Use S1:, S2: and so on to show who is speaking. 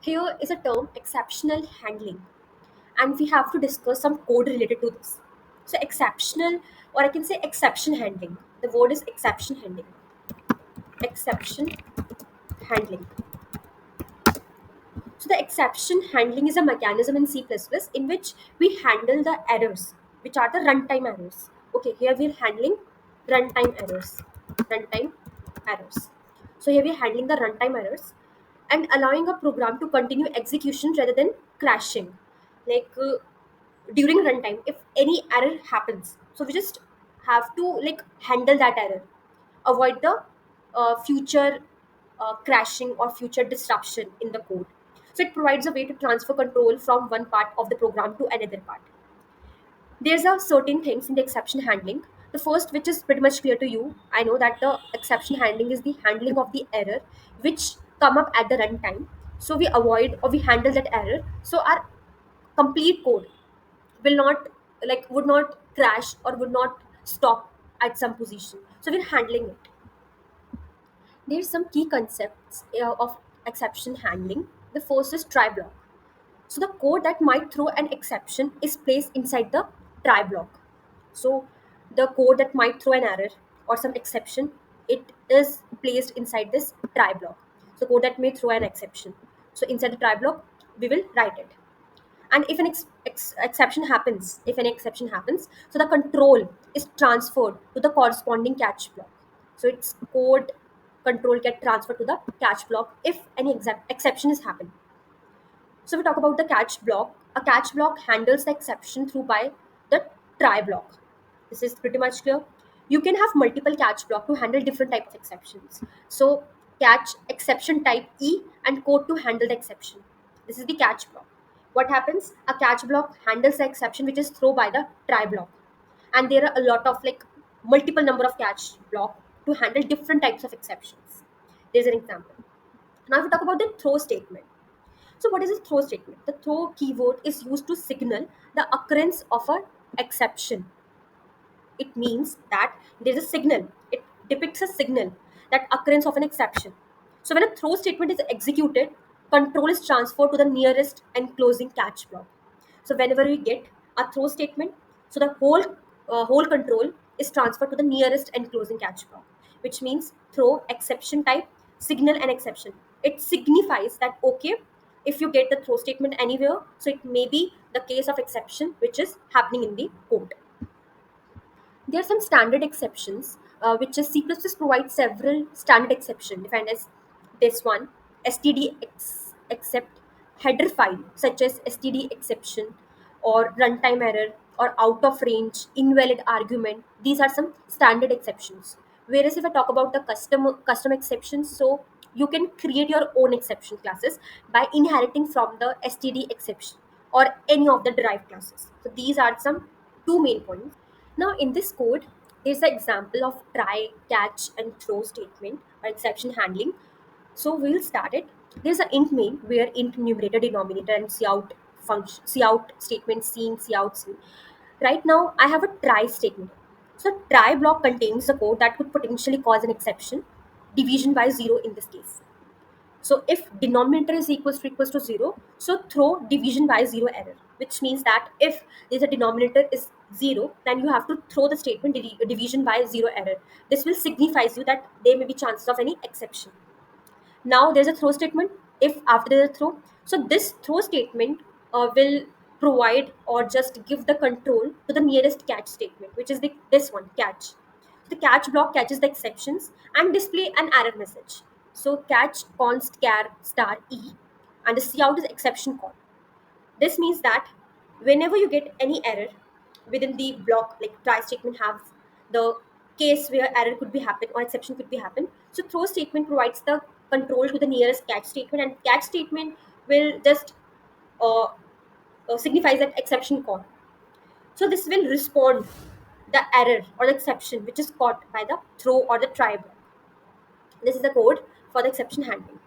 S1: Here is a term exceptional handling, and we have to discuss some code related to this. So, exceptional, or I can say exception handling. The word is exception handling. Exception handling. So, the exception handling is a mechanism in C++ in which we handle the errors, which are the runtime errors. Okay, here we're handling runtime errors. Runtime errors. So, here we're handling the runtime errors and allowing a program to continue execution rather than crashing. Like during runtime, if any error happens, so we just have to like handle that error, avoid the future crashing or future disruption in the code. So it provides a way to transfer control from one part of the program to another part. There's a certain things in the exception handling. The first, which is pretty much clear to you, I know that the exception handling is the handling of the error which come up at the runtime. So we avoid or we handle that error, so our complete code will not would not crash or would not stop at some position. So we're handling it. There's some key concepts of exception handling. The first is try block. So the code that might throw an exception is placed inside the try block. So the code that might throw an error or some exception, it is placed inside this try block. So code that may throw an exception. So inside the try block, we will write it. And if an exception happens, if an exception happens, so the control is transferred to the corresponding catch block. So its code control get transferred to the catch block if any exception is happened. So we talk about the catch block. A catch block handles the exception through by the try block. This is pretty much clear. You can have multiple catch block to handle different type of exceptions. So catch exception type E and code to handle the exception. This is the catch block. What happens? A catch block handles the exception which is thrown by the try block. And there are a lot of like multiple number of catch block to handle different types of exceptions. There's an example. Now if we talk about the throw statement. So what is a throw statement? The throw keyword is used to signal the occurrence of an exception. It means that there is a signal. It depicts a signal that occurrence of an exception. So when a throw statement is executed, control is transferred to the nearest and closing catch block. So whenever we get a throw statement, so the whole control is transferred to the nearest and closing catch block, which means throw exception type signal and exception. It signifies that okay, if you get the throw statement anywhere, so it may be the case of exception which is happening in the code. There are some standard exceptions, which is C++ provides several standard exception defined as this one, std except header file such as std exception or runtime error or out of range invalid argument. These are some standard exceptions. Whereas if I talk about the custom exceptions, so you can create your own exception classes by inheriting from the std exception or any of the derived classes. So these are some two main points. Now, in this code, there's the example of try, catch, and throw statement or exception handling. So we'll start it. There's an int main where int numerator, denominator, and cout function, cout statement, scene, cout scene. Right now, I have a try statement. So try block contains the code that could potentially cause an exception, division by zero in this case. So if denominator is equals to 0, so throw division by 0 error, which means that if there's a denominator is 0, then you have to throw the statement division by 0 error. This will signifies you that there may be chances of any exception. Now there's a throw statement. If after there's a throw, so this throw statement will provide or just give the control to the nearest catch statement, which is this one catch. The catch block catches the exceptions and display an error message. So catch const char star e, and the cout is exception call. This means that whenever you get any error within the block, like try statement have the case where error could be happen or exception could be happen. So throw statement provides the control to the nearest catch statement, and catch statement will just uh, signifies that exception call. So this will respond the error or the exception which is caught by the throw or the try block. This is the code for the exception handling.